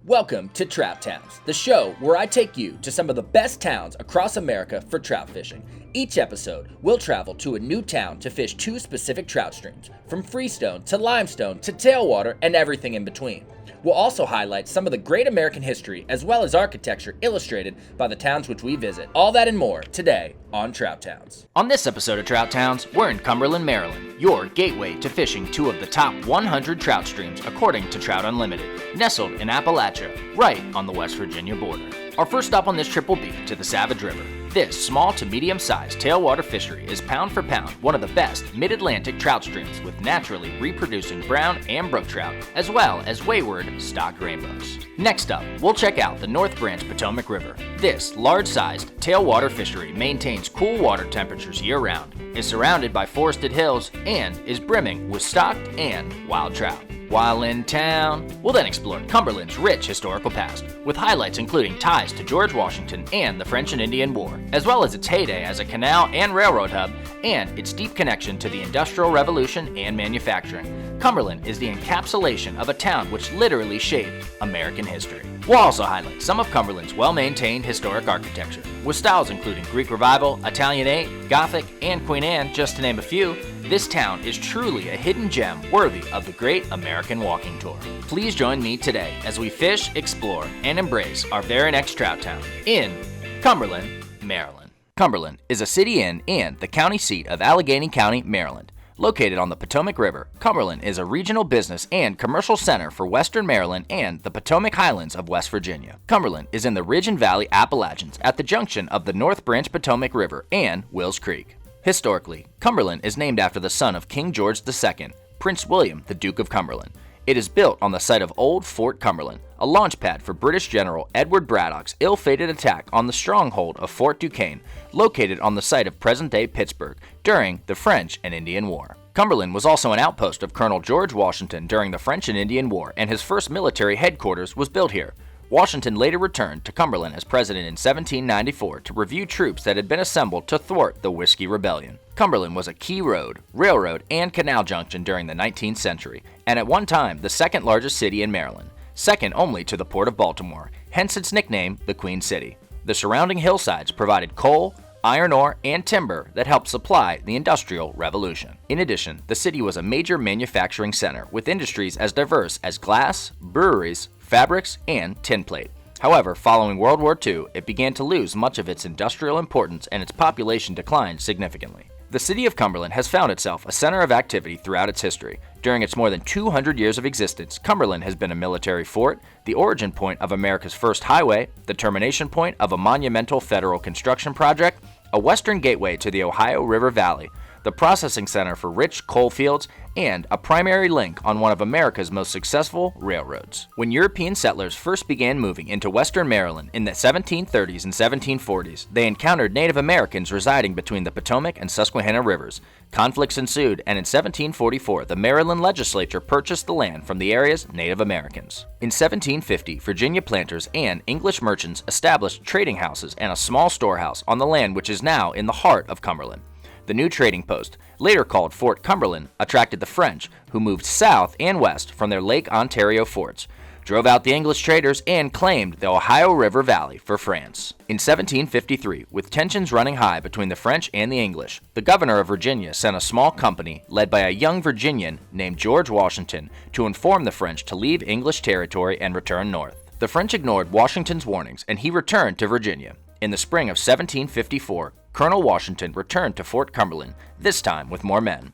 Welcome to Trout Towns, the show where I take you to some of the best towns across America for trout fishing. Each episode, we'll travel to a new town to fish two specific trout streams, from freestone to limestone to tailwater and everything in between. We'll also highlight some of the great American history as well as architecture illustrated by the towns which we visit. All that and more today on Trout Towns. On this episode of Trout Towns, we're in Cumberland, Maryland, your gateway to fishing two of the top 100 trout streams according to Trout Unlimited, nestled in Appalachia, right on the West Virginia border. Our first stop on this trip will be to the Savage River. This small to medium-sized tailwater fishery is pound for pound one of the best mid-Atlantic trout streams with naturally reproducing brown and brook trout, as well as wayward stocked rainbows. Next up, we'll check out the North Branch Potomac River. This large-sized tailwater fishery maintains cool water temperatures year-round, is surrounded by forested hills, and is brimming with stocked and wild trout. While in town, we'll then explore Cumberland's rich historical past, with highlights including ties to George Washington and the French and Indian War, as well as its heyday as a canal and railroad hub, and its deep connection to the Industrial Revolution and manufacturing. Cumberland is the encapsulation of a town which literally shaped American history. We'll also highlight some of Cumberland's well-maintained historic architecture, with styles including Greek Revival, Italianate, Gothic, and Queen Anne, just to name a few. This town is truly a hidden gem worthy of the Great American Walking Tour. Please join me today as we fish, explore, and embrace our very next trout town in Cumberland, Maryland. Cumberland is a city in and the county seat of Allegheny County, Maryland. Located on the Potomac River, Cumberland is a regional business and commercial center for western Maryland and the Potomac Highlands of West Virginia. Cumberland is in the Ridge and Valley Appalachians at the junction of the North Branch Potomac River and Wills Creek. Historically, Cumberland is named after the son of King George II, Prince William, the Duke of Cumberland. It is built on the site of Old Fort Cumberland, a launch pad for British General Edward Braddock's ill-fated attack on the stronghold of Fort Duquesne, located on the site of present-day Pittsburgh during the French and Indian War. Cumberland was also an outpost of Colonel George Washington during the French and Indian War, and his first military headquarters was built here. Washington later returned to Cumberland as president in 1794 to review troops that had been assembled to thwart the Whiskey Rebellion. Cumberland was a key road, railroad, and canal junction during the 19th century, and at one time the second largest city in Maryland, second only to the Port of Baltimore, hence its nickname, the Queen City. The surrounding hillsides provided coal, iron ore, and timber that helped supply the Industrial Revolution. In addition, the city was a major manufacturing center with industries as diverse as glass, breweries, fabrics, and tin plate. However, following World War II, it began to lose much of its industrial importance and its population declined significantly. The city of Cumberland has found itself a center of activity throughout its history. During its more than 200 years of existence, Cumberland has been a military fort, the origin point of America's first highway, the termination point of a monumental federal construction project, a western gateway to the Ohio River Valley, the processing center for rich coal fields, and a primary link on one of America's most successful railroads. When European settlers first began moving into western Maryland in the 1730s and 1740s, they encountered Native Americans residing between the Potomac and Susquehanna rivers. Conflicts ensued, and in 1744, the Maryland legislature purchased the land from the area's Native Americans. In 1750, Virginia planters and English merchants established trading houses and a small storehouse on the land which is now in the heart of Cumberland. The new trading post, later called Fort Cumberland, attracted the French, who moved south and west from their Lake Ontario forts, drove out the English traders, and claimed the Ohio River Valley for France. In 1753, with tensions running high between the French and the English, the governor of Virginia sent a small company led by a young Virginian named George Washington to inform the French to leave English territory and return north. The French ignored Washington's warnings, and he returned to Virginia. In the spring of 1754, Colonel Washington returned to Fort Cumberland, this time with more men.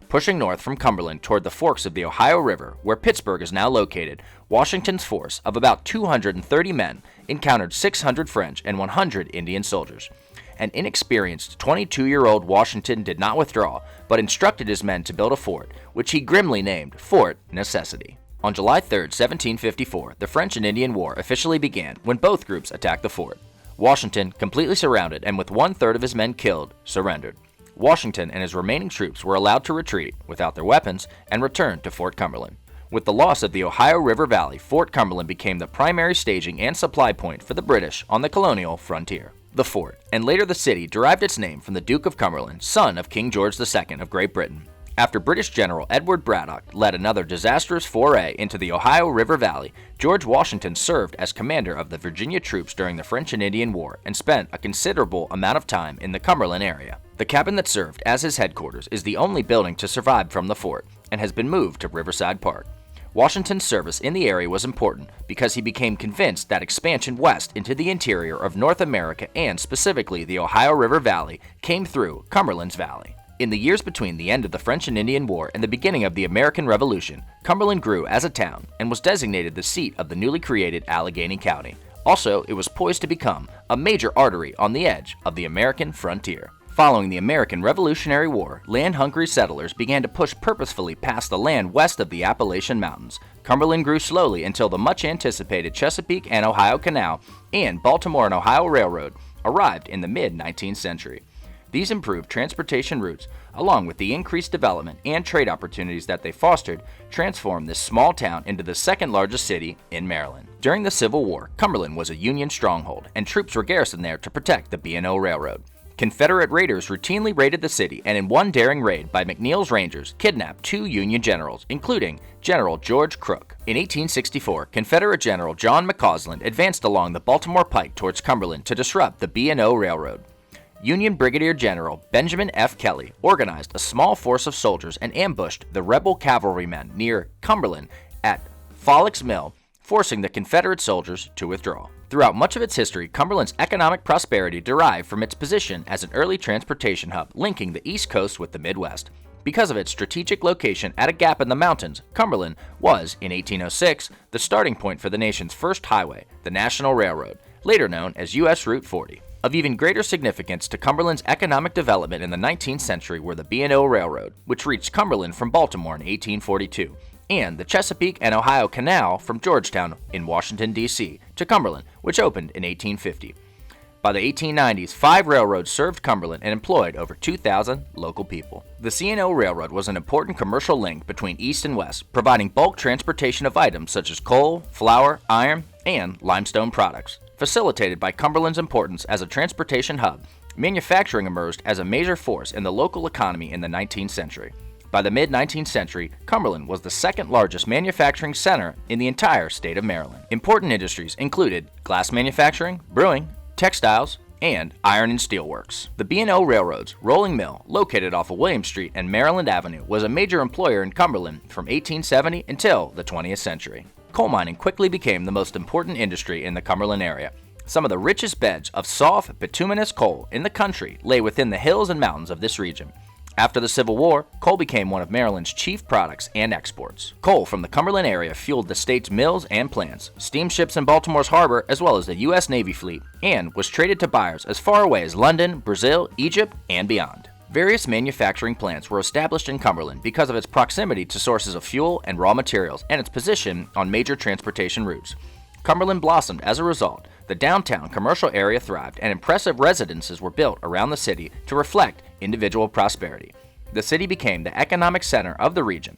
Pushing north from Cumberland toward the forks of the Ohio River, where Pittsburgh is now located, Washington's force of about 230 men encountered 600 French and 100 Indian soldiers. An inexperienced 22-year-old Washington did not withdraw, but instructed his men to build a fort, which he grimly named Fort Necessity. On July 3, 1754, the French and Indian War officially began when both groups attacked the fort. Washington, completely surrounded and with one-third of his men killed, surrendered. Washington and his remaining troops were allowed to retreat without their weapons and returned to Fort Cumberland. With the loss of the Ohio River Valley, Fort Cumberland became the primary staging and supply point for the British on the colonial frontier. The fort, and later the city, derived its name from the Duke of Cumberland, son of King George II of Great Britain. After British General Edward Braddock led another disastrous foray into the Ohio River Valley, George Washington served as commander of the Virginia troops during the French and Indian War and spent a considerable amount of time in the Cumberland area. The cabin that served as his headquarters is the only building to survive from the fort and has been moved to Riverside Park. Washington's service in the area was important because he became convinced that expansion west into the interior of North America and specifically the Ohio River Valley came through Cumberland's valley. In the years between the end of the French and Indian War and the beginning of the American Revolution, Cumberland grew as a town and was designated the seat of the newly created Allegheny County. Also, it was poised to become a major artery on the edge of the American frontier. Following the American Revolutionary War, land-hungry settlers began to push purposefully past the land west of the Appalachian Mountains. Cumberland grew slowly until the much-anticipated Chesapeake and Ohio Canal and Baltimore and Ohio Railroad arrived in the mid-19th century. These improved transportation routes, along with the increased development and trade opportunities that they fostered, transformed this small town into the second largest city in Maryland. During the Civil War, Cumberland was a Union stronghold, and troops were garrisoned there to protect the B&O Railroad. Confederate raiders routinely raided the city, and in one daring raid by McNeil's Rangers, kidnapped 2 Union generals, including General George Crook. In 1864, Confederate General John McCausland advanced along the Baltimore Pike towards Cumberland to disrupt the B&O Railroad. Union Brigadier General Benjamin F. Kelly organized a small force of soldiers and ambushed the rebel cavalrymen near Cumberland at Follett's Mill, forcing the Confederate soldiers to withdraw. Throughout much of its history, Cumberland's economic prosperity derived from its position as an early transportation hub linking the East Coast with the Midwest. Because of its strategic location at a gap in the mountains, Cumberland was, in 1806, the starting point for the nation's first highway, the National Railroad, later known as U.S. Route 40. Of even greater significance to Cumberland's economic development in the 19th century were the B&O Railroad, which reached Cumberland from Baltimore in 1842, and the Chesapeake and Ohio Canal from Georgetown in Washington, D.C. to Cumberland, which opened in 1850. By the 1890s, 5 railroads served Cumberland and employed over 2,000 local people. The C&O Railroad was an important commercial link between East and West, providing bulk transportation of items such as coal, flour, iron, and limestone products. Facilitated by Cumberland's importance as a transportation hub, manufacturing emerged as a major force in the local economy in the 19th century. By the mid-19th century, Cumberland was the second largest manufacturing center in the entire state of Maryland. Important industries included glass manufacturing, brewing, textiles, and iron and steel works. The B&O Railroad's rolling mill, located off of William Street and Maryland Avenue, was a major employer in Cumberland from 1870 until the 20th century. Coal mining quickly became the most important industry in the Cumberland area. Some of the richest beds of soft, bituminous coal in the country lay within the hills and mountains of this region. After the Civil War, coal became one of Maryland's chief products and exports. Coal from the Cumberland area fueled the state's mills and plants, steamships in Baltimore's harbor, as well as the U.S. Navy fleet, and was traded to buyers as far away as London, Brazil, Egypt, and beyond. Various manufacturing plants were established in Cumberland because of its proximity to sources of fuel and raw materials and its position on major transportation routes. Cumberland blossomed as a result. The downtown commercial area thrived, and impressive residences were built around the city to reflect individual prosperity. The city became the economic center of the region.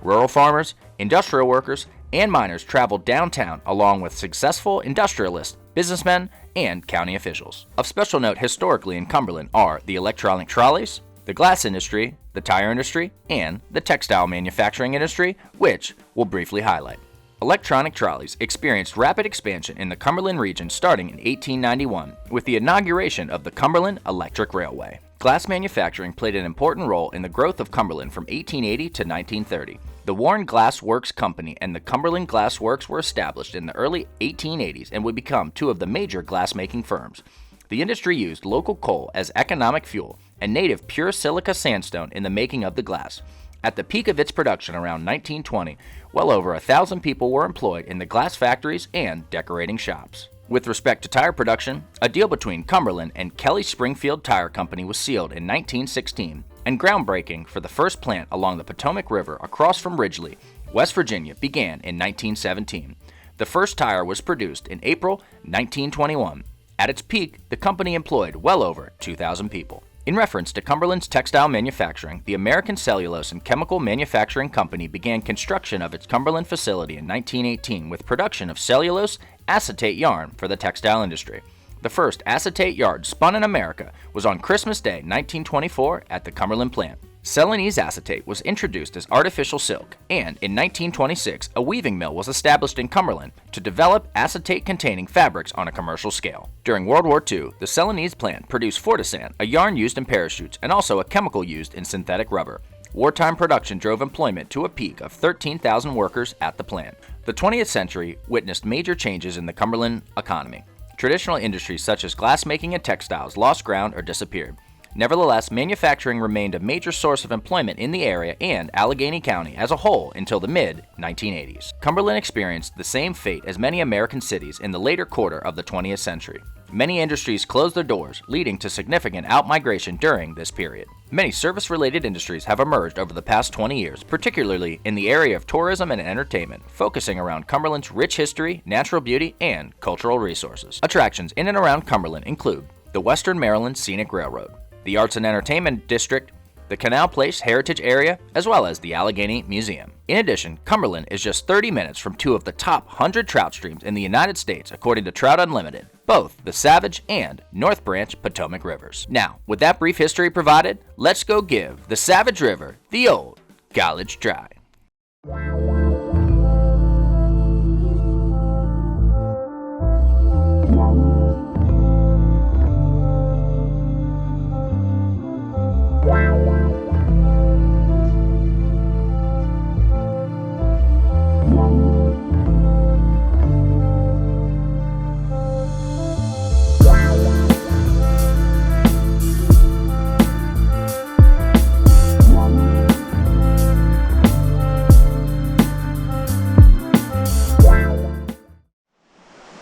Rural farmers, industrial workers, and miners traveled downtown along with successful industrialists, businessmen, and county officials. Of special note historically in Cumberland are the electronic trolleys, the glass industry, the tire industry, and the textile manufacturing industry, which we'll briefly highlight. Electronic trolleys experienced rapid expansion in the Cumberland region starting in 1891 with the inauguration of the Cumberland Electric Railway. Glass manufacturing played an important role in the growth of Cumberland from 1880 to 1930. The Warren Glass Works Company and the Cumberland Glass Works were established in the early 1880s and would become 2 of the major glass-making firms. The industry used local coal as economic fuel and native pure silica sandstone in the making of the glass. At the peak of its production around 1920, well over 1,000 people were employed in the glass factories and decorating shops. With respect to tire production, a deal between Cumberland and Kelly Springfield Tire Company was sealed in 1916, and groundbreaking for the first plant along the Potomac River across from Ridgely, West Virginia, began in 1917. The first tire was produced in April 1921. At its peak, the company employed well over 2,000 people. In reference to Cumberland's textile manufacturing, the American Cellulose and Chemical Manufacturing Company began construction of its Cumberland facility in 1918 with production of cellulose acetate yarn for the textile industry. The first acetate yarn spun in America was on Christmas Day 1924 at the Cumberland plant. Celanese acetate was introduced as artificial silk, and in 1926, a weaving mill was established in Cumberland to develop acetate-containing fabrics on a commercial scale. During World War II, the Celanese plant produced Fortisan, a yarn used in parachutes, and also a chemical used in synthetic rubber. Wartime production drove employment to a peak of 13,000 workers at the plant. The 20th century witnessed major changes in the Cumberland economy. Traditional industries such as glassmaking and textiles lost ground or disappeared. Nevertheless, manufacturing remained a major source of employment in the area and Allegheny County as a whole until the mid-1980s. Cumberland experienced the same fate as many American cities in the later quarter of the 20th century. Many industries closed their doors, leading to significant outmigration during this period. Many service-related industries have emerged over the past 20 years, particularly in the area of tourism and entertainment, focusing around Cumberland's rich history, natural beauty, and cultural resources. Attractions in and around Cumberland include the Western Maryland Scenic Railroad, the Arts and Entertainment District, the Canal Place Heritage Area, as well as the Allegheny Museum. In addition, Cumberland is just 30 minutes from two of the top 100 trout streams in the United States according to Trout Unlimited, both the Savage and North Branch Potomac Rivers. Now, with that brief history provided, let's go give the Savage River the old college try.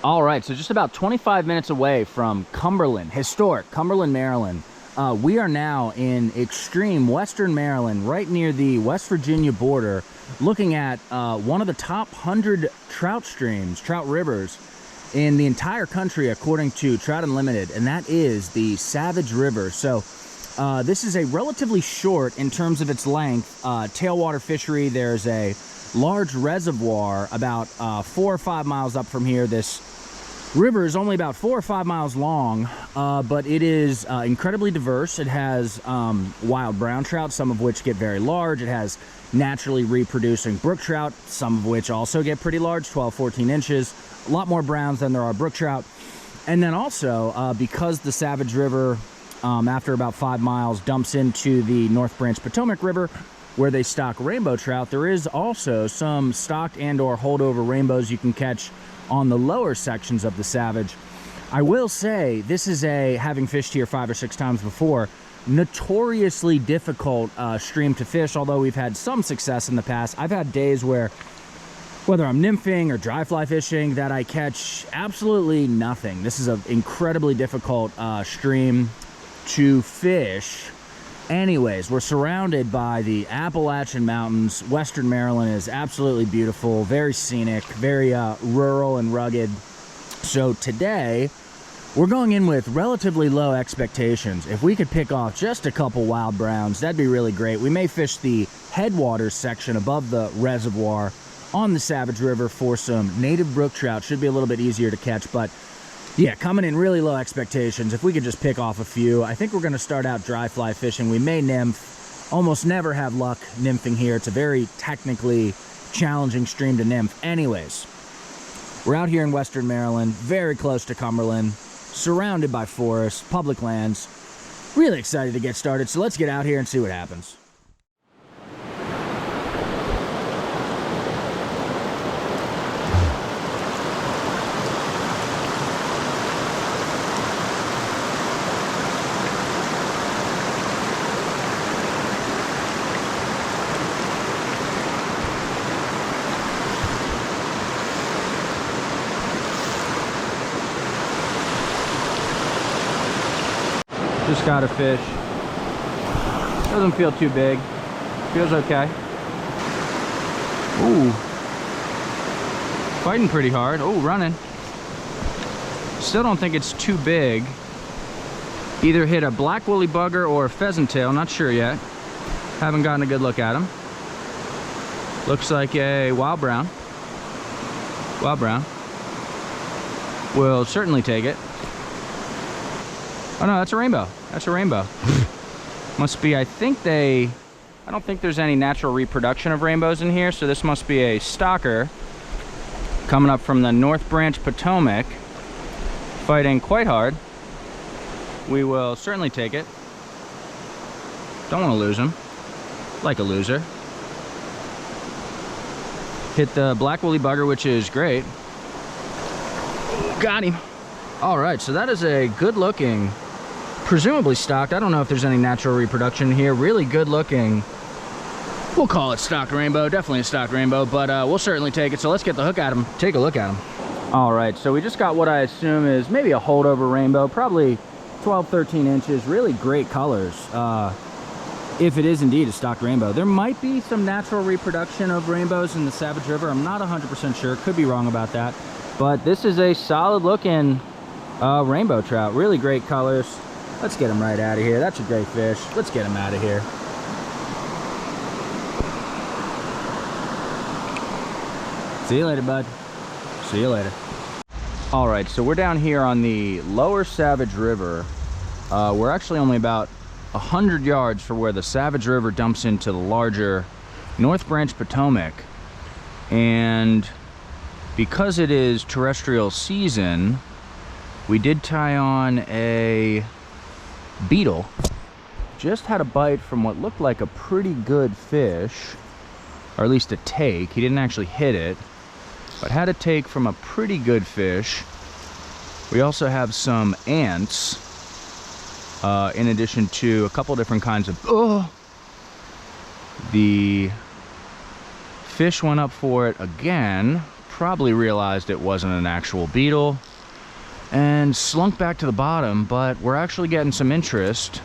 All right, so just about 25 minutes away from Cumberland, historic Cumberland, Maryland. We are now in extreme Western Maryland, right near the West Virginia border, looking at one of the top 100 trout streams, trout rivers, in the entire country according to Trout Unlimited, and that is the Savage River. So this is a relatively short, in terms of its length, tailwater fishery. There's a large reservoir about 4 or 5 miles up from here. This river is only about 4 or 5 miles long, but it is incredibly diverse. It has wild brown trout, some of which get very large. It has naturally reproducing brook trout, some of which also get pretty large, 12, 14 inches. A lot more browns than there are brook trout. And then also, because the Savage River, after about 5 miles, dumps into the North Branch Potomac River, where they stock rainbow trout, there is also some stocked and or holdover rainbows you can catch on the lower sections of the Savage. I will say, this is having fished here 5 or 6 times before, notoriously difficult stream to fish, although we've had some success in the past. I've had days where, whether I'm nymphing or dry fly fishing, that I catch absolutely nothing. This is an incredibly difficult stream to fish. Anyways, we're surrounded by the Appalachian Mountains. Western Maryland is absolutely beautiful, very scenic, very rural and rugged. So today, we're going in with relatively low expectations. If we could pick off just a couple wild browns, that'd be really great. We may fish the headwaters section above the reservoir on the Savage River for some native brook trout. Should be a little bit easier to catch, but yeah, coming in really low expectations. If we could just pick off a few. I think we're going to start out dry fly fishing. We may nymph. Almost never have luck nymphing here. It's a very technically challenging stream to nymph. Anyways, we're out here in Western Maryland, very close to Cumberland, surrounded by forests, public lands. Really excited to get started, so let's get out here and see what happens. Just got a fish. Doesn't feel too big. Feels okay. Ooh. Fighting pretty hard. Oh, running. Still don't think it's too big. Either hit a black woolly bugger or a pheasant tail. Not sure yet. Haven't gotten a good look at him. Looks like a wild brown. Wild brown. We'll certainly take it. Oh no, that's a rainbow. That's a rainbow. Must be, I think they I don't think there's any natural reproduction of rainbows in here, so this must be a stocker coming up from the North Branch Potomac, fighting quite hard. We will certainly take it. Don't want to lose him. Like a loser. Hit the black woolly bugger, which is great. Got him. All right, so that is a good looking, presumably stocked. I don't know if there's any natural reproduction here. Really good looking. We'll call it stocked rainbow. Definitely a stocked rainbow, but we'll certainly take it. So let's get the hook at him. Take a look at him. All right, so we just got what I assume is maybe a holdover rainbow, probably 12, 13 inches. Really great colors. If it is indeed a stocked rainbow. There might be some natural reproduction of rainbows in the Savage River. I'm not 100% sure. Could be wrong about that. But this is a solid looking rainbow trout. Really great colors. Let's get him right out of here. That's a great fish. Let's get him out of here. See you later, bud. See you later. All right, so we're down here on the lower Savage River. We're actually only about 100 yards from where the Savage River dumps into the larger North Branch Potomac. And because it is terrestrial season, we did tie on a beetle. Just had a bite from what looked like a pretty good fish, or at least a take. He didn't actually hit it, but had a take from a pretty good fish. We also have some ants, in addition to a couple different kinds of... Oh! The fish went up for it again, probably realized it wasn't an actual beetle, and slunk back to the bottom, but we're actually getting some interest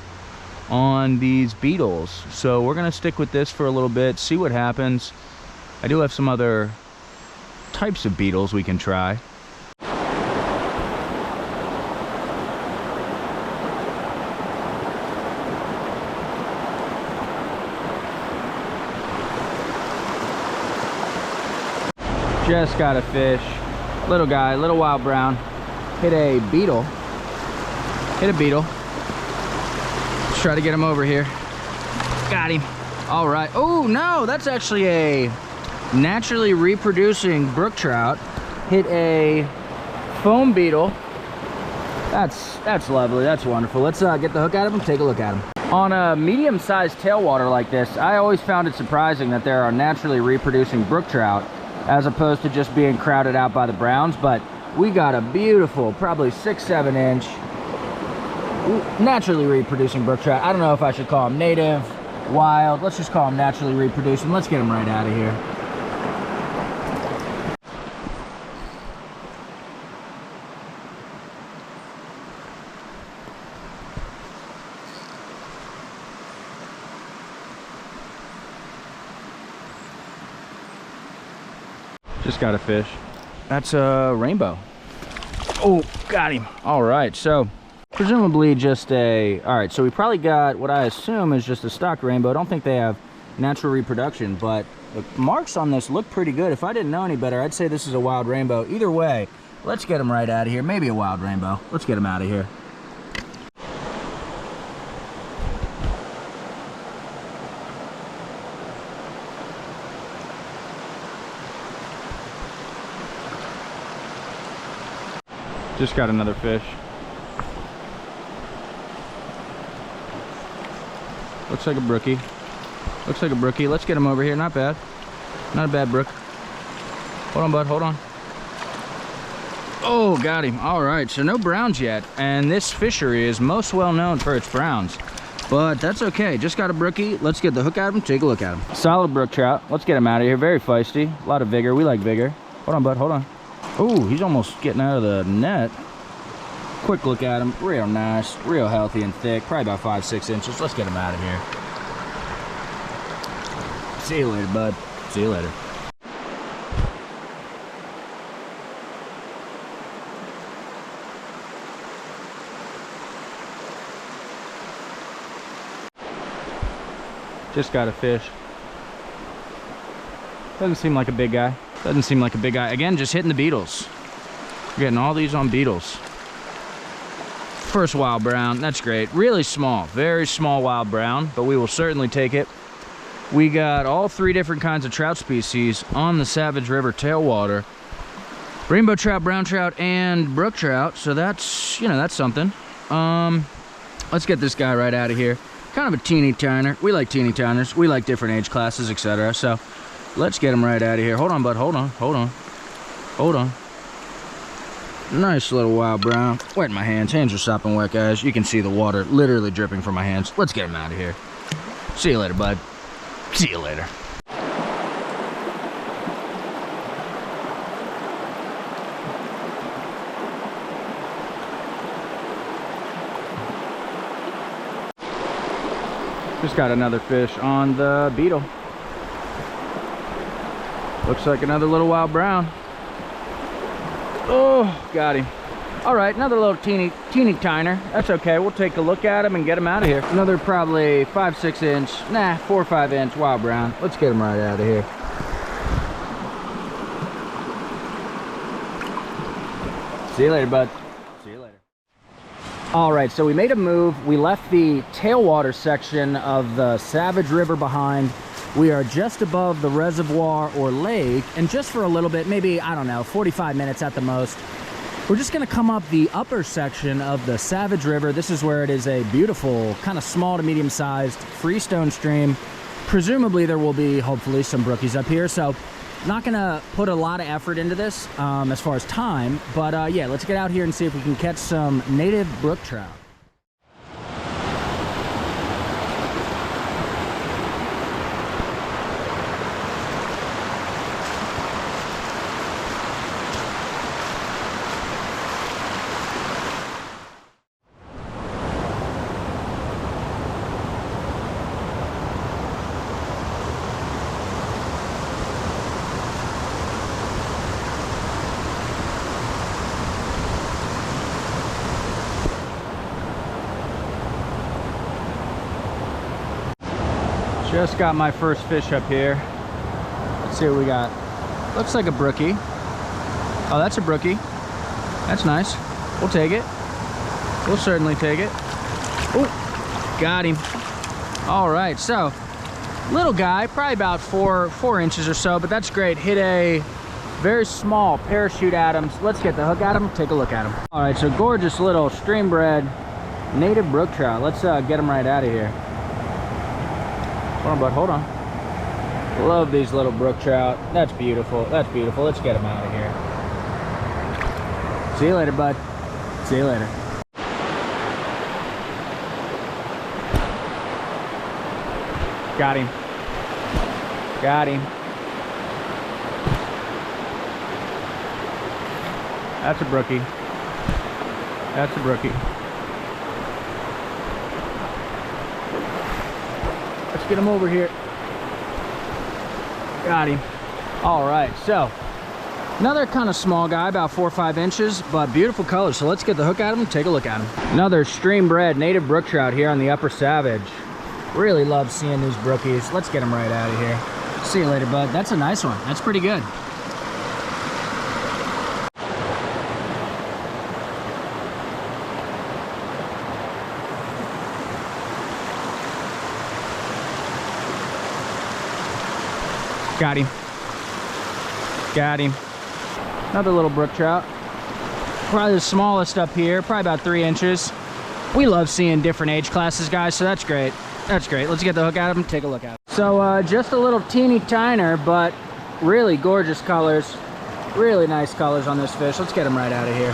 on these beetles. So we're gonna stick with this for a little bit, see what happens. I do have some other types of beetles we can try. Just got a fish, little guy, little wild brown. Hit a beetle. Hit a beetle. Let's try to get him over here. Got him. All right. Oh no, that's actually a naturally reproducing brook trout. Hit a foam beetle. That's lovely. That's wonderful. Let's get the hook out of him. Take a look at him. On a medium-sized tailwater like this, I always found it surprising that there are naturally reproducing brook trout as opposed to just being crowded out by the browns. But we got a beautiful, probably 6-7 inch naturally reproducing brook trout. I don't know if I should call him native, wild. Let's just call him naturally reproducing. Let's get him right out of here. Just got a fish. That's a rainbow. Oh, got him. All right, so presumably just a... All right, so we probably got what I assume is just a stock rainbow. I don't think they have natural reproduction, but the marks on this look pretty good. If I didn't know any better, I'd say this is a wild rainbow. Either way, let's get him right out of here. Maybe a wild rainbow. Let's get him out of here. Just got another fish. Looks like a brookie. Looks like a brookie. Let's get him over here. Not bad. Not a bad brook. Hold on, bud. Hold on. Oh, got him. All right. So no browns yet. And this fishery is most well known for its browns. But that's okay. Just got a brookie. Let's get the hook out of him. Take a look at him. Solid brook trout. Let's get him out of here. Very feisty. A lot of vigor. We like vigor. Hold on, bud. Hold on. Oh, he's almost getting out of the net. Quick look at him. Real nice, real healthy and thick. Probably about 5-6 inches. Let's get him out of here. See you later, bud. See you later. Just got a fish. Doesn't seem like a big guy. Doesn't seem like a big guy. Again, just hitting the beetles. We're getting all these on beetles. First wild brown, that's great. Really small, very small wild brown, but we will certainly take it. We got all 3 different kinds of trout species on the Savage River tailwater. Rainbow trout, brown trout, and brook trout. So that's, you know, that's something. Let's get this guy right out of here. Kind of a teeny tiner. We like teeny tiners. We like different age classes, etc. So let's get him right out of here. Hold on, bud. Hold on. Hold on. Hold on. Nice little wild brown. Wetting my hands. Hands are sopping wet, guys. You can see the water literally dripping from my hands. Let's get him out of here. See you later, bud. See you later. Just got another fish on the beetle. Looks like another little wild brown. Oh, got him. All right, another little teeny tiner. That's okay. We'll take a look at him and get him out of here. Another probably 5-6 inch, 4 or 5 inch wild brown. Let's get him right out of here. See you later, bud. See you later. All right, so we made a move. We left the tailwater section of the Savage River behind. We are just above the reservoir or lake, and just for a little bit, maybe, I don't know, 45 minutes at the most, we're just gonna come up the upper section of the Savage River. This is where it is a beautiful, kind of small to medium-sized freestone stream. Presumably there will be, hopefully, some brookies up here, so not gonna put a lot of effort into this as far as time, but yeah, let's get out here and see if we can catch some native brook trout. Just got my first fish up here. Let's see what we got. Looks like a brookie. Oh, that's a brookie. That's nice. We'll take it. We'll certainly take it. Oh, got him. All right, so little guy, probably about four inches or so, but that's great. Hit a very small parachute Adams. Let's get the hook at him, take a look at him. All right, so gorgeous little stream bred native brook trout. Let's get him right out of here. Hold on, bud, hold on. Love these little brook trout. That's beautiful, that's beautiful. Let's get him out of here. See you later, bud. See you later. Got him. Got him. That's a brookie. That's a brookie. Let's get him over here. Got him. All right, so another kind of small guy, about 4 or 5 inches, but beautiful color. So let's get the hook at him and take a look at him. Another stream bred native brook trout here on the Upper Savage. Really love seeing these brookies. Let's get them right out of here. See you later, bud. That's a nice one. That's pretty good. Got him. Got him. Another little brook trout. Probably the smallest up here, probably about 3 inches. We love seeing different age classes, guys, so that's great. That's great. Let's get the hook at him and take a look at him. So just a little teeny tiner, but really gorgeous colors. Really nice colors on this fish. Let's get him right out of here.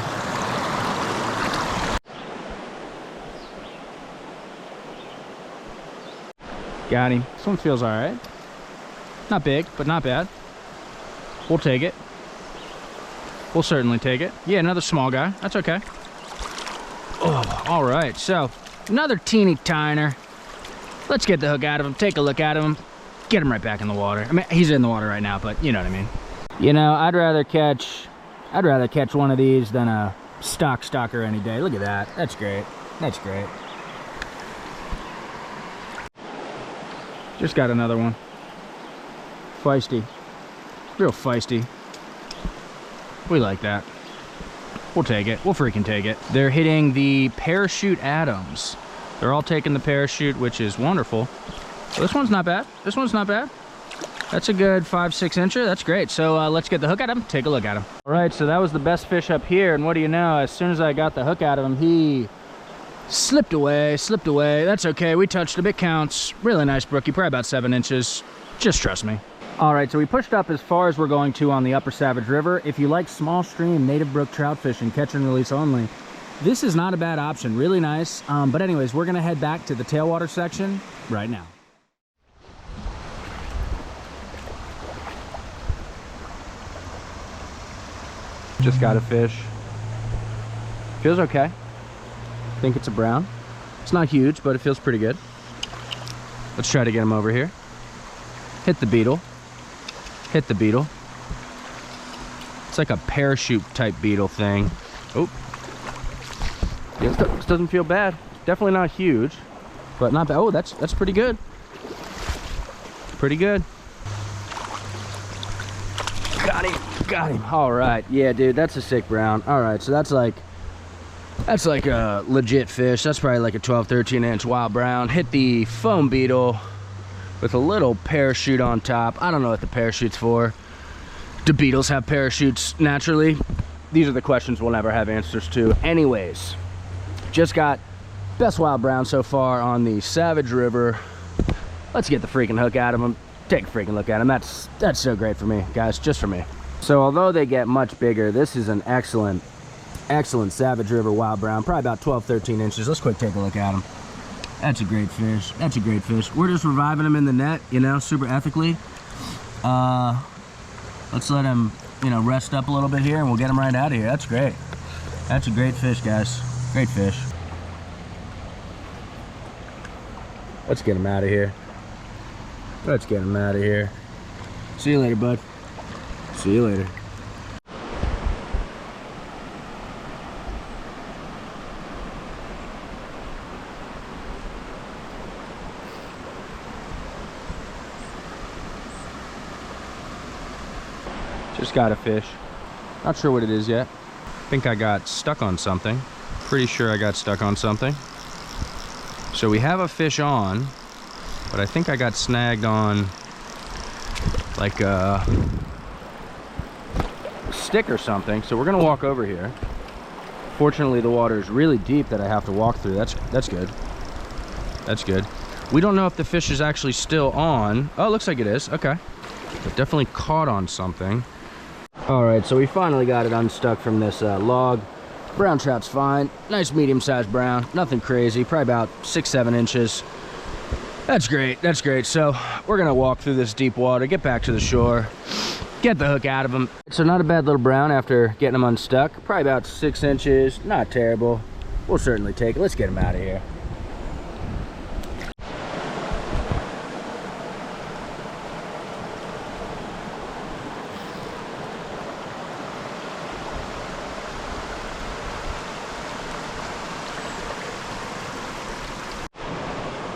Got him. This one feels all right. Not big, but not bad. We'll take it. We'll certainly take it. Yeah, another small guy. That's okay. Oh, all right. So another teeny tiner. Let's get the hook out of him, take a look at him, get him right back in the water. I mean, he's in the water right now, but you know what I mean. You know, I'd rather catch one of these than a stocker any day. Look at that. That's great. That's great. Just got another one. Feisty. Real feisty. We like that. We'll take it. We'll freaking take it. They're hitting the parachute Adams. They're all taking the parachute, which is wonderful. Well, this one's not bad. This one's not bad. That's a good 5-6 incher. That's great. So let's get the hook at him, take a look at him. All right, so that was the best fish up here. And what do you know? As soon as I got the hook out of him, he slipped away, slipped away. That's okay. We touched him. It counts. Really nice brookie, probably about 7 inches. Just trust me. All right, so we pushed up as far as we're going to on the Upper Savage River. If you like small stream, native brook trout fishing, catch and release only, this is not a bad option. Really nice. But anyways, we're gonna head back to the tailwater section right now. Just got a fish. Feels okay. I think it's a brown. It's not huge, but it feels pretty good. Let's try to get him over here. Hit the beetle. Hit the beetle. It's like a parachute type beetle thing. Oh. Yeah, this doesn't feel bad. Definitely not huge, but not bad. Oh, that's pretty good. Pretty good. Got him. Got him. All right. Yeah, dude, that's a sick brown. All right, so that's like a legit fish. That's probably like a 12-13 inch wild brown. Hit the foam beetle with a little parachute on top. I don't know what the parachute's for. Do beetles have parachutes naturally? These are the questions we'll never have answers to. Anyways, just got best wild brown so far on the Savage River. Let's get the freaking hook out of him. Take a freaking look at him. That's so great for me, guys, just for me. So although they get much bigger, this is an excellent Savage River wild brown, probably about 12-13 inches. Let's quick take a look at him. That's a great fish. That's a great fish. We're just reviving him in the net, you know, super ethically. Let's let him, you know, rest up a little bit here and we'll get him right out of here. That's great. That's a great fish, guys. Great fish. Let's get him out of here. Let's get him out of here. See you later, bud. See you later. Just got a fish. Not sure what it is yet. Think I got stuck on something. Pretty sure I got stuck on something. So we have a fish on, but I think I got snagged on like a stick or something. So we're gonna walk over here. Fortunately, the water is really deep that I have to walk through. That's good. That's good. We don't know if the fish is actually still on. Oh, it looks like it is. Okay. But definitely caught on something. All right, so we finally got it unstuck from this log. Brown trout's fine. Nice medium-sized brown. Nothing crazy. Probably about 6-7 inches. That's great. That's great. So we're gonna walk through this deep water, get back to the shore, get the hook out of him. So not a bad little brown after getting him unstuck. Probably about 6 inches. Not terrible. We'll certainly take it. Let's get him out of here.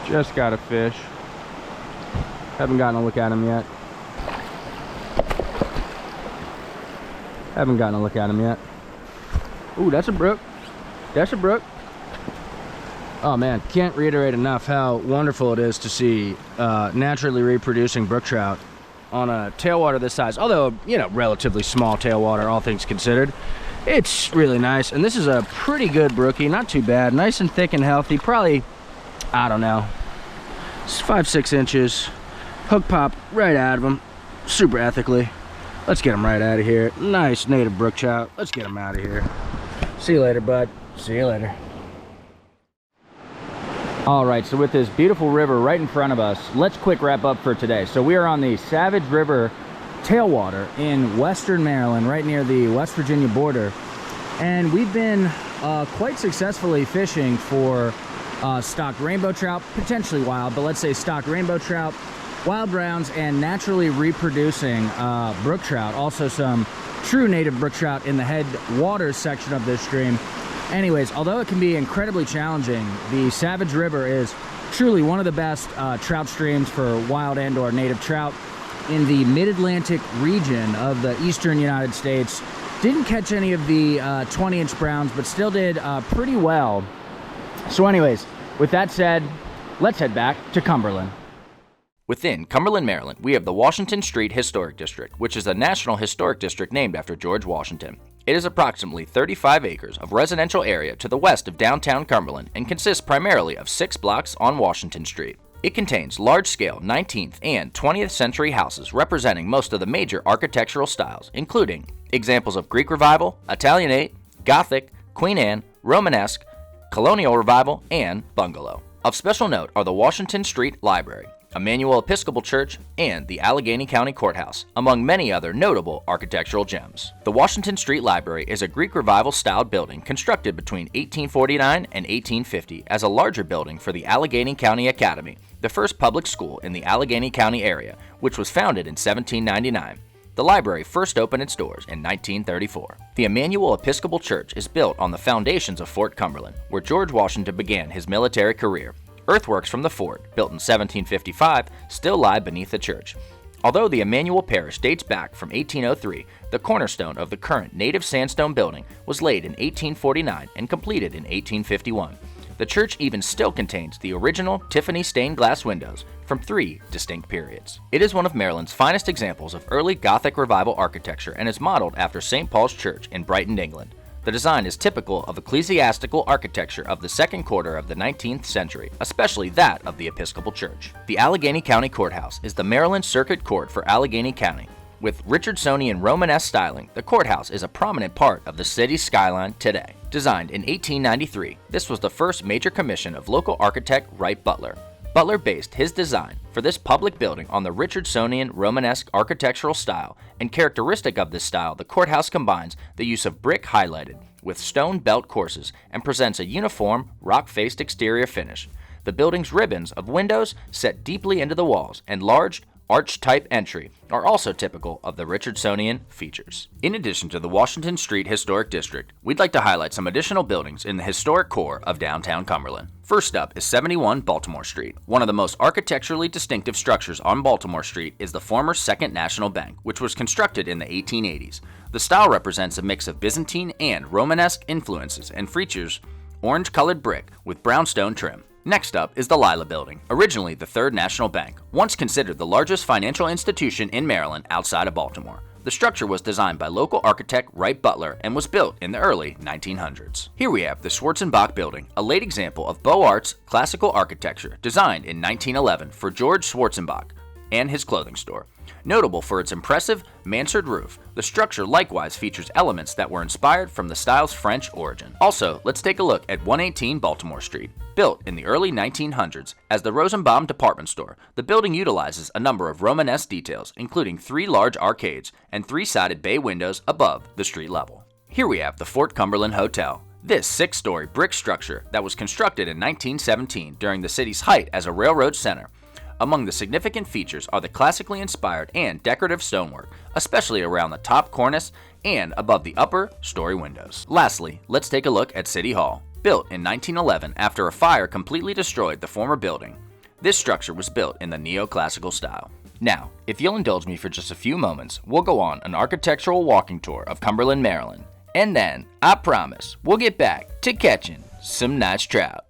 Just got a fish. Haven't gotten a look at him yet. Haven't gotten a look at him yet. Ooh, that's a brook. That's a brook. Oh man, can't reiterate enough how wonderful it is to see naturally reproducing brook trout on a tailwater this size. Although, you know, relatively small tailwater, all things considered. It's really nice. And this is a pretty good brookie, not too bad. Nice and thick and healthy. Probably, I don't know, it's 5-6 inches. Hook pop right out of him, super ethically. Let's get him right out of here. Nice native brook trout. Let's get him out of here. See you later, bud. See you later. All right, so with this beautiful river right in front of us, let's quick wrap up for today. So we are on the Savage River tailwater in western Maryland, right near the West Virginia border. And we've been quite successfully fishing for stocked rainbow trout, potentially wild, but let's say stocked rainbow trout, wild browns, and naturally reproducing brook trout. Also some true native brook trout in the headwaters section of this stream. Anyways, although it can be incredibly challenging, the Savage River is truly one of the best trout streams for wild and or native trout in the mid-Atlantic region of the eastern United States. Didn't catch any of the 20-inch browns, but still did pretty well. So anyways, with that said, let's head back to Cumberland. Within Cumberland, Maryland, we have the Washington Street Historic District, which is a National Historic District named after George Washington. It is approximately 35 acres of residential area to the west of downtown Cumberland and consists primarily of 6 blocks on Washington Street. It contains large-scale 19th and 20th century houses representing most of the major architectural styles, including examples of Greek Revival, Italianate, Gothic, Queen Anne, Romanesque, Colonial Revival, and Bungalow. Of special note are the Washington Street Library, Emmanuel Episcopal Church, and the Allegheny County Courthouse, among many other notable architectural gems. The Washington Street Library is a Greek Revival-styled building constructed between 1849 and 1850 as a larger building for the Allegheny County Academy, the first public school in the Allegheny County area, which was founded in 1799. The library first opened its doors in 1934. The Emmanuel Episcopal Church is built on the foundations of Fort Cumberland, where George Washington began his military career. Earthworks from the fort, built in 1755, still lie beneath the church. Although the Emmanuel Parish dates back from 1803, the cornerstone of the current native sandstone building was laid in 1849 and completed in 1851. The church even still contains the original Tiffany stained glass windows from 3 distinct periods. It is one of Maryland's finest examples of early Gothic Revival architecture and is modeled after St. Paul's Church in Brighton, England. The design is typical of ecclesiastical architecture of the second quarter of the 19th century, especially that of the Episcopal Church. The Allegheny County Courthouse is the Maryland Circuit Court for Allegheny County. With Richardsonian Romanesque styling, the courthouse is a prominent part of the city's skyline today. Designed in 1893, this was the first major commission of local architect Wright Butler. Butler based his design for this public building on the Richardsonian Romanesque architectural style, and characteristic of this style, the courthouse combines the use of brick highlighted with stone belt courses and presents a uniform, rock-faced exterior finish. The building's ribbons of windows set deeply into the walls and large, arch-type entry are also typical of the Richardsonian features. In addition to the Washington Street Historic District, we'd like to highlight some additional buildings in the historic core of downtown Cumberland. First up is 71 Baltimore Street. One of the most architecturally distinctive structures on Baltimore Street is the former Second National Bank, which was constructed in the 1880s. The style represents a mix of Byzantine and Romanesque influences and features orange-colored brick with brownstone trim. Next up is the Lila Building, originally the Third National Bank, once considered the largest financial institution in Maryland outside of Baltimore. The structure was designed by local architect Wright Butler and was built in the early 1900s. Here we have the Schwarzenbach Building, a late example of Beaux Arts classical architecture designed in 1911 for George Schwarzenbach and his clothing store. Notable for its impressive mansard roof, the structure likewise features elements that were inspired from the style's French origin. Also, let's take a look at 118 Baltimore Street. Built in the early 1900s as the Rosenbaum department store, the building utilizes a number of Romanesque details, including 3 large arcades and 3-sided bay windows above the street level. Here we have the Fort Cumberland Hotel. This 6-story brick structure that was constructed in 1917 during the city's height as a railroad center. Among the significant features are the classically inspired and decorative stonework, especially around the top cornice and above the upper story windows. Lastly, let's take a look at City Hall. Built in 1911 after a fire completely destroyed the former building, this structure was built in the neoclassical style. Now, if you'll indulge me for just a few moments, we'll go on an architectural walking tour of Cumberland, Maryland. And then, I promise, we'll get back to catching some nice trout.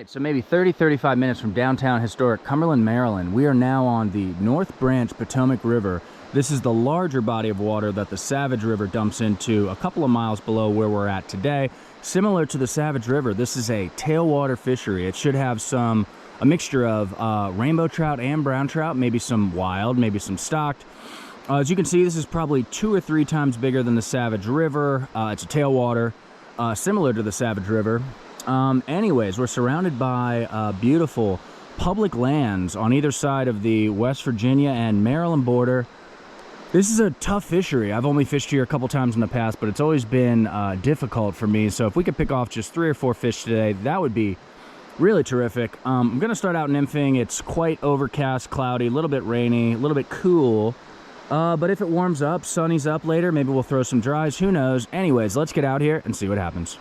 right, so maybe 30-35 minutes from downtown historic Cumberland, Maryland. We are now on the North Branch Potomac River. This is the larger body of water that the Savage River dumps into a couple of miles below where we're at today. Similar to the Savage River, this is a tailwater fishery. It should have a mixture of rainbow trout and brown trout, maybe some wild, maybe some stocked. As you can see, this is probably 2 or 3 times bigger than the Savage River. It's a tailwater, similar to the Savage River. Anyways, we're surrounded by beautiful public lands on either side of the West Virginia and Maryland border. This is a tough fishery. I've only fished here a couple times in the past, but it's always been difficult for me. So if we could pick off just 3 or 4 fish today, that would be really terrific. I'm going to start out nymphing. It's quite overcast, cloudy, a little bit rainy, a little bit cool. But if it warms up, sunny's up later, maybe we'll throw some dries, who knows. Anyways, let's get out here and see what happens.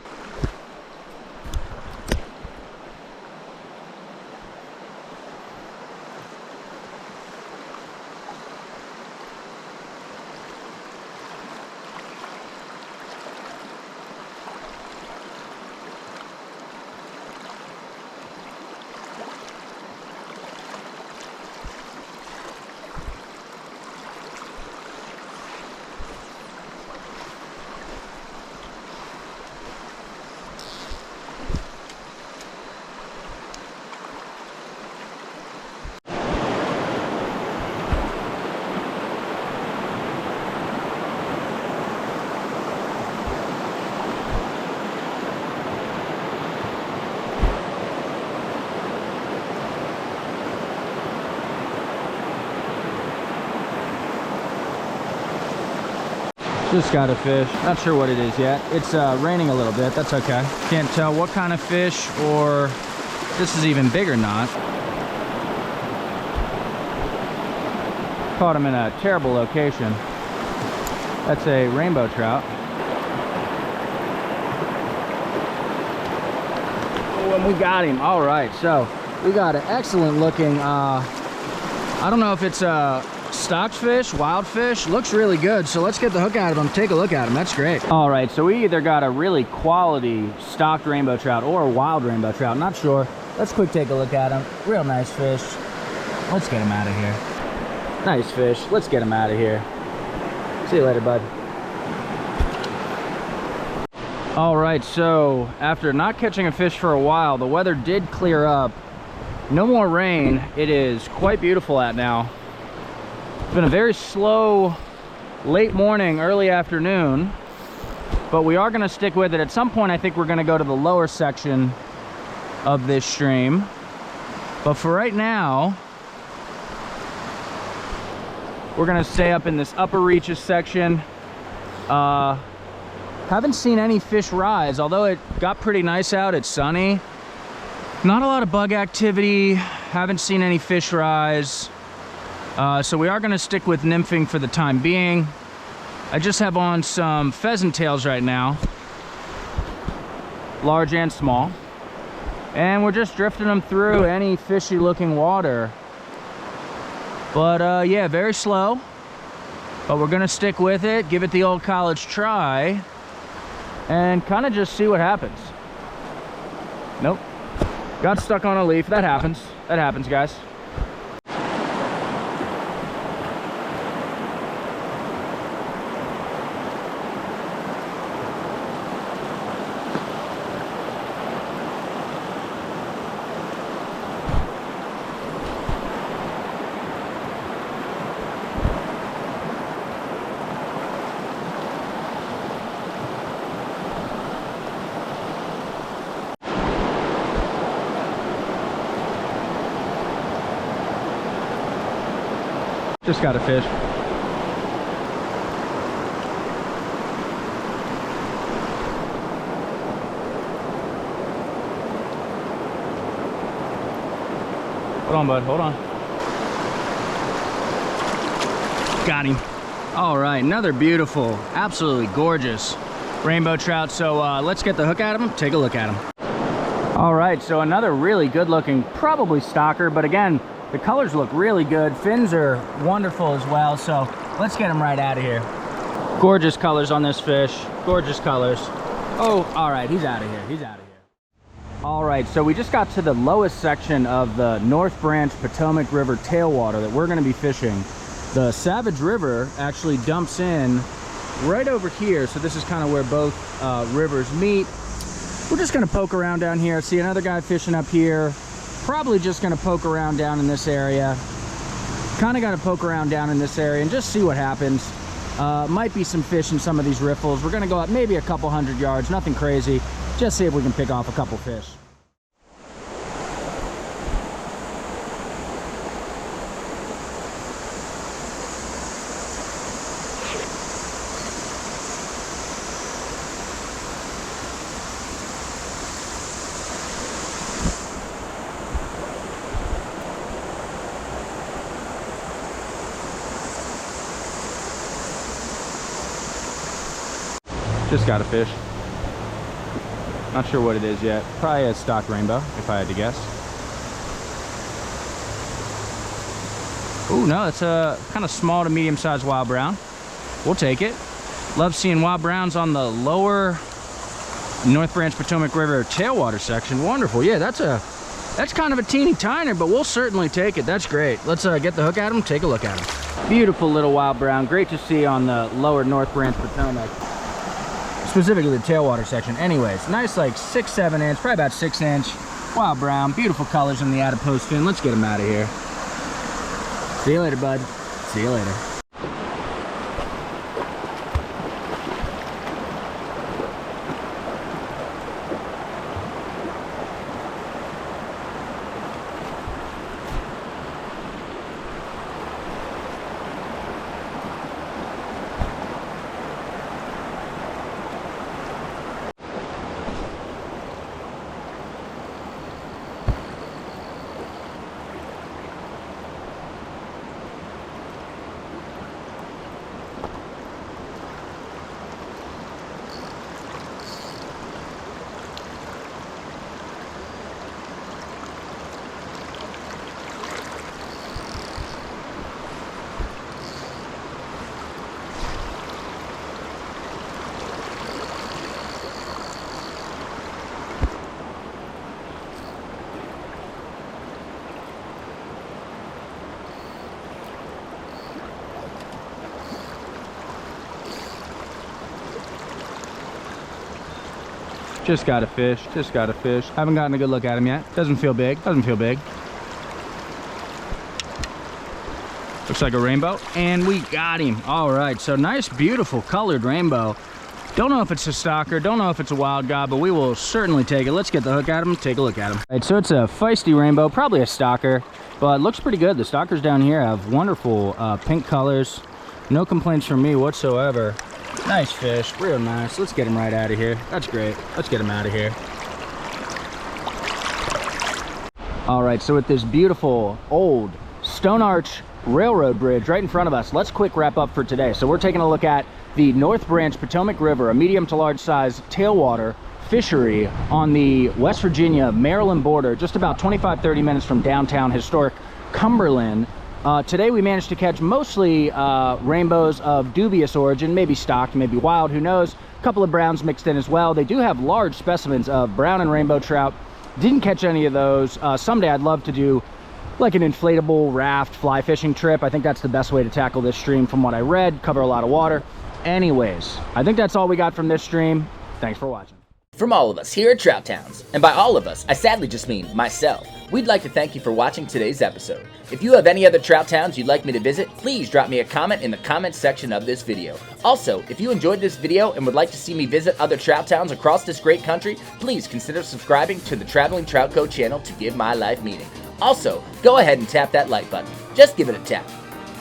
Just got a fish. Not sure what it is yet. It's raining a little bit. That's okay. Can't tell what kind of fish or if this is even big or not. Caught him in a terrible location. That's a rainbow trout. Oh, and we got him. All right, so we got an excellent looking, I don't know if it's a stocked fish, wild fish. Looks really good, so let's get the hook out of him, take a look at him. That's great. All right, so we either got a really quality stocked rainbow trout or a wild rainbow trout, not sure. Let's quick take a look at him. Real nice fish. Let's get him out of here. Nice fish. Let's get him out of here. See you later, bud. All right, so after not catching a fish for a while, the weather did clear up. No more rain. It is quite beautiful out now. It's been a very slow late morning, early afternoon, but we are going to stick with it. At some point, I think we're going to go to the lower section of this stream. But for right now, we're going to stay up in this upper reaches section. Haven't seen any fish rise, although it got pretty nice out. It's sunny. Not a lot of bug activity. Haven't seen any fish rise. So we are going to stick with nymphing for the time being. I just have on some pheasant tails right now, large and small, and we're just drifting them through any fishy looking water. But yeah, very slow, but we're going to stick with it, give it the old college try, and kind of just see what happens. Nope, got stuck on a leaf. That happens, guys. Just got a fish. Hold on, bud, hold on. Got him. All right, another beautiful, absolutely gorgeous rainbow trout. So let's get the hook at him, take a look at him. All right, so another really good looking, probably stalker, but again, the colors look really good. Fins are wonderful as well, so let's get him right out of here. Gorgeous colors on this fish, gorgeous colors. Oh, all right, he's out of here, he's out of here. All right, so we just got to the lowest section of the North Branch Potomac River tailwater that we're going to be fishing. The Savage River actually dumps in right over here, so this is kind of where both rivers meet. We're just going to poke around down here. See another guy fishing up here. Probably just going to poke around down in this area. Kind of got to poke around down in this area and just see what happens. Might be some fish in some of these riffles. We're going to go up maybe a couple 100 yards, nothing crazy. Just see if we can pick off a couple fish. Just got a fish. Not sure what it is yet. Probably a stock rainbow, if I had to guess. Ooh, no, it's a kind of small to medium-sized wild brown. We'll take it. Love seeing wild browns on the lower North Branch Potomac River tailwater section. Wonderful. Yeah, that's kind of a teeny tiner, but we'll certainly take it. That's great. Let's get the hook at him, take a look at him. Beautiful little wild brown. Great to see on the lower North Branch Potomac. Specifically the tailwater section. Anyways, nice like 6-7 inch, probably about 6 inch wild brown. Beautiful colors in the adipose fin. Let's get him out of here. See you later, bud. See you later. Just got a fish, just got a fish. Haven't gotten a good look at him yet. Doesn't feel big, doesn't feel big. Looks like a rainbow, and we got him. All right, so nice, beautiful colored rainbow. Don't know if it's a stalker, don't know if it's a wild guy, but we will certainly take it. Let's get the hook at him, take a look at him. All right, so it's a feisty rainbow, probably a stalker, but looks pretty good. The stalkers down here have wonderful pink colors. No complaints from me whatsoever. Nice fish, real nice. Let's get him right out of here. That's great. Let's get him out of here. All right, so with this beautiful old stone arch railroad bridge right in front of us, let's quick wrap up for today. So we're taking a look at the North Branch Potomac River, a medium to large size tailwater fishery on the West Virginia Maryland border, just about 25-30 minutes from downtown historic Cumberland. Today we managed to catch mostly rainbows of dubious origin, maybe stocked, maybe wild, who knows. A couple of browns mixed in as well. They do have large specimens of brown and rainbow trout. Didn't catch any of those. Someday I'd love to do like an inflatable raft fly fishing trip. I think that's the best way to tackle this stream from what I read, cover a lot of water. Anyways, I think that's all we got from this stream. Thanks for watching. From all of us here at Trout Towns, and by all of us, I sadly just mean myself, we'd like to thank you for watching today's episode. If you have any other trout towns you'd like me to visit, please drop me a comment in the comments section of this video. Also, if you enjoyed this video and would like to see me visit other trout towns across this great country, please consider subscribing to the Traveling Trout Co channel to give my life meaning. Also, go ahead and tap that like button. Just give it a tap.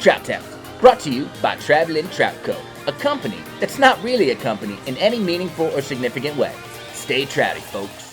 Trout Towns, brought to you by Traveling Trout Co, a company that's not really a company in any meaningful or significant way. Stay trouty, folks.